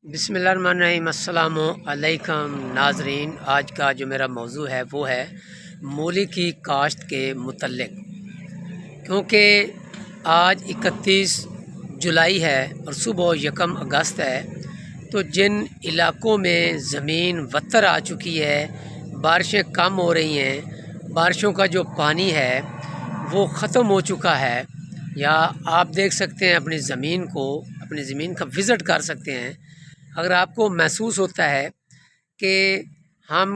बिस्मिल्लाहिर्रहमानिर्रहीम। अस्सलामु अलैकुम नाज़रीन। आज का जो मेरा मौजू है वो है मूली की काश्त के मुतल्लिक़, क्योंकि आज 31 जुलाई है और सुबह 1 अगस्त है। तो जिन इलाक़ों में ज़मीन वत्तर आ चुकी है, बारिशें कम हो रही हैं, बारिशों का जो पानी है वो ख़त्म हो चुका है, या आप देख सकते हैं अपनी ज़मीन का विज़िट कर सकते हैं। अगर आपको महसूस होता है कि हम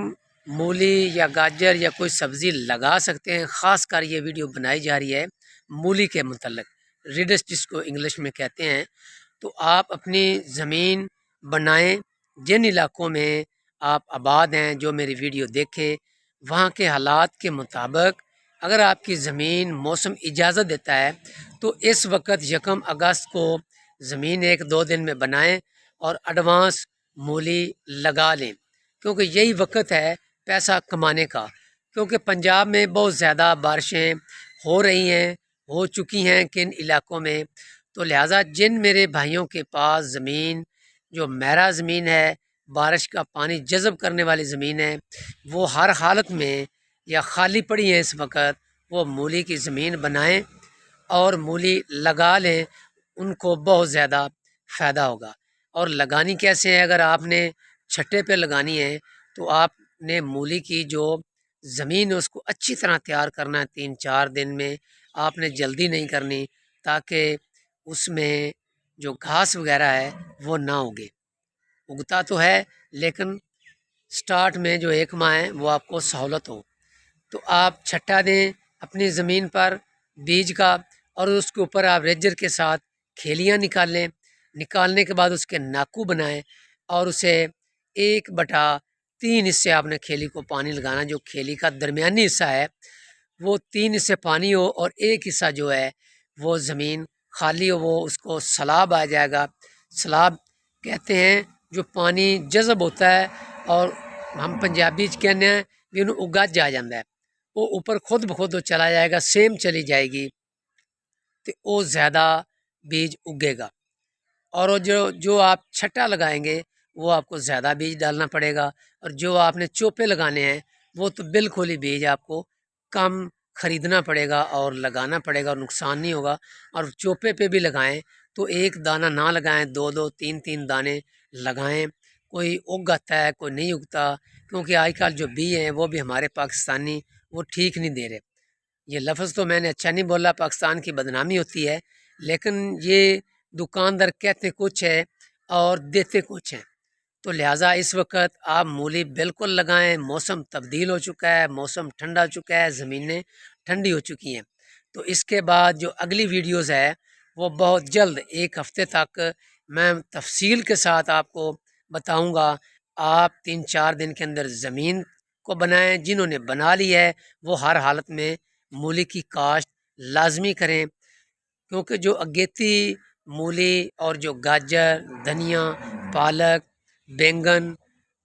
मूली या गाजर या कोई सब्ज़ी लगा सकते हैं, ख़ास कर ये वीडियो बनाई जा रही है मूली के मुतल्लिक़, रिडिस जिसको इंग्लिश में कहते हैं, तो आप अपनी ज़मीन बनाएं। जिन इलाक़ों में आप आबाद हैं, जो मेरी वीडियो देखें, वहाँ के हालात के मुताबिक अगर आपकी ज़मीन मौसम इजाज़त देता है तो इस वक्त 1 अगस्त को ज़मीन 1-2 दिन में बनाएं और एडवांस मूली लगा लें, क्योंकि यही वक्त है पैसा कमाने का। क्योंकि पंजाब में बहुत ज़्यादा बारिशें हो चुकी हैं किन इलाक़ों में, तो लिहाजा जिन मेरे भाइयों के पास ज़मीन जो महरा ज़मीन है, बारिश का पानी जज़ब करने वाली ज़मीन है, वो हर हालत में या खाली पड़ी है इस वक्त, वो मूली की ज़मीन बनाएं और मूली लगा लें, उनको बहुत ज़्यादा फ़ायदा होगा। और लगानी कैसे है? अगर आपने छट्टे पे लगानी है तो आपने मूली की जो ज़मीन है उसको अच्छी तरह तैयार करना है। 3-4 दिन में आपने जल्दी नहीं करनी, ताकि उसमें जो घास वगैरह है वो ना उगे। उगता तो है लेकिन स्टार्ट में जो 1 माह है वो आपको सहूलत हो। तो आप छट्टा दें अपनी ज़मीन पर बीज का, और उसके ऊपर आप रेजर के साथ खेलियाँ निकालें। निकालने के बाद उसके नाकू बनाएं और उसे 1/3 हिस्से आपने खेली को पानी लगाना। जो खेली का दरमियानी हिस्सा है वो 3 हिस्से पानी हो और 1 हिस्सा जो है वो ज़मीन खाली हो, वो उसको सलाब आ जाएगा। सलाब कहते हैं जो पानी जज़ब होता है, और हम पंजाबी कहने हैं भी उन्हें उगज आ जाता है, वो ऊपर खुद ब खुद चला जाएगा, सेम चली जाएगी, तो वो ज़्यादा बीज उगेगा। और वो जो आप छट्टा लगाएंगे वो आपको ज़्यादा बीज डालना पड़ेगा, और जो आपने चोपे लगाने हैं वो तो बिल्कुल ही बीज आपको कम ख़रीदना पड़ेगा और लगाना पड़ेगा, और नुकसान नहीं होगा। और चोपे पे भी लगाएं तो 1 दाना ना लगाएं, 2-2, 3-3 दाने लगाएं। कोई उग आता है, कोई नहीं उगता, क्योंकि आजकल जो बी हैं वो भी हमारे पाकिस्तानी वो ठीक नहीं दे रहे। ये लफ्ज़ तो मैंने अच्छा नहीं बोला, पाकिस्तान की बदनामी होती है, लेकिन ये दुकानदार कहते कुछ है और देते कुछ हैं। तो लिहाजा इस वक्त आप मूली बिल्कुल लगाएं। मौसम तब्दील हो चुका है, मौसम ठंडा हो चुका है, ज़मीनें ठंडी हो चुकी हैं। तो इसके बाद जो अगली वीडियोज़ है वो बहुत जल्द 1 हफ़्ते तक मैं तफसील के साथ आपको बताऊंगा। आप 3-4 दिन के अंदर ज़मीन को बनाएं। जिन्होंने बना ली है वो हर हालत में मूली की काश्त लाजमी करें, क्योंकि जो अगेती मूली और जो गाजर, धनिया, पालक, बैंगन,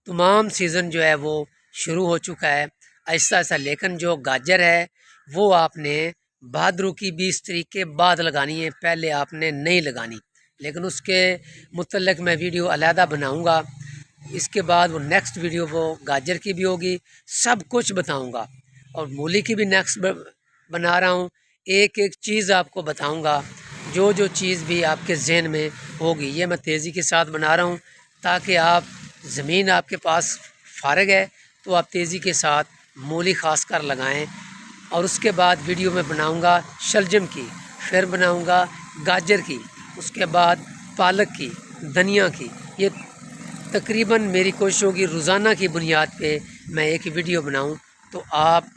तमाम सीज़न जो है वो शुरू हो चुका है ऐसा ऐसा। लेकिन जो गाजर है वो आपने भाद्रों की 20 तारीख के बाद लगानी है, पहले आपने नहीं लगानी। लेकिन उसके मुतल्लिक़ मैं वीडियो अलहदा बनाऊंगा। इसके बाद वो नेक्स्ट वीडियो वो गाजर की भी होगी, सब कुछ बताऊंगा। और मूली की भी नेक्स्ट बना रहा हूँ, एक एक चीज़ आपको बताऊंगा। जो चीज़ भी आपके जहन में होगी ये मैं तेज़ी के साथ बना रहा हूँ, ताकि आप ज़मीन आपके पास फ़ारग है तो आप तेज़ी के साथ मूली ख़ास कर लगाएँ। और उसके बाद वीडियो में बनाऊंगा शलजम की, फिर बनाऊंगा गाजर की, उसके बाद पालक की, धनिया की। ये तकरीबन मेरी कोशिश होगी रोज़ाना की बुनियाद पे मैं एक वीडियो बनाऊं, तो आप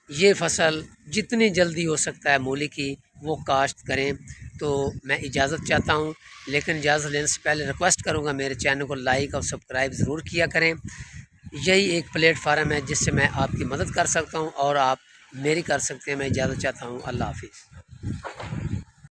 ये फसल जितनी जल्दी हो सकता है मूली की वो काश्त करें। तो मैं इजाज़त चाहता हूँ, लेकिन इजाज़त लेने से पहले रिक्वेस्ट करूँगा मेरे चैनल को लाइक और सब्सक्राइब ज़रूर किया करें। यही एक प्लेटफार्म है जिससे मैं आपकी मदद कर सकता हूँ और आप मेरी कर सकते हैं। मैं इजाज़त चाहता हूँ। अल्लाह हाफ़िज़।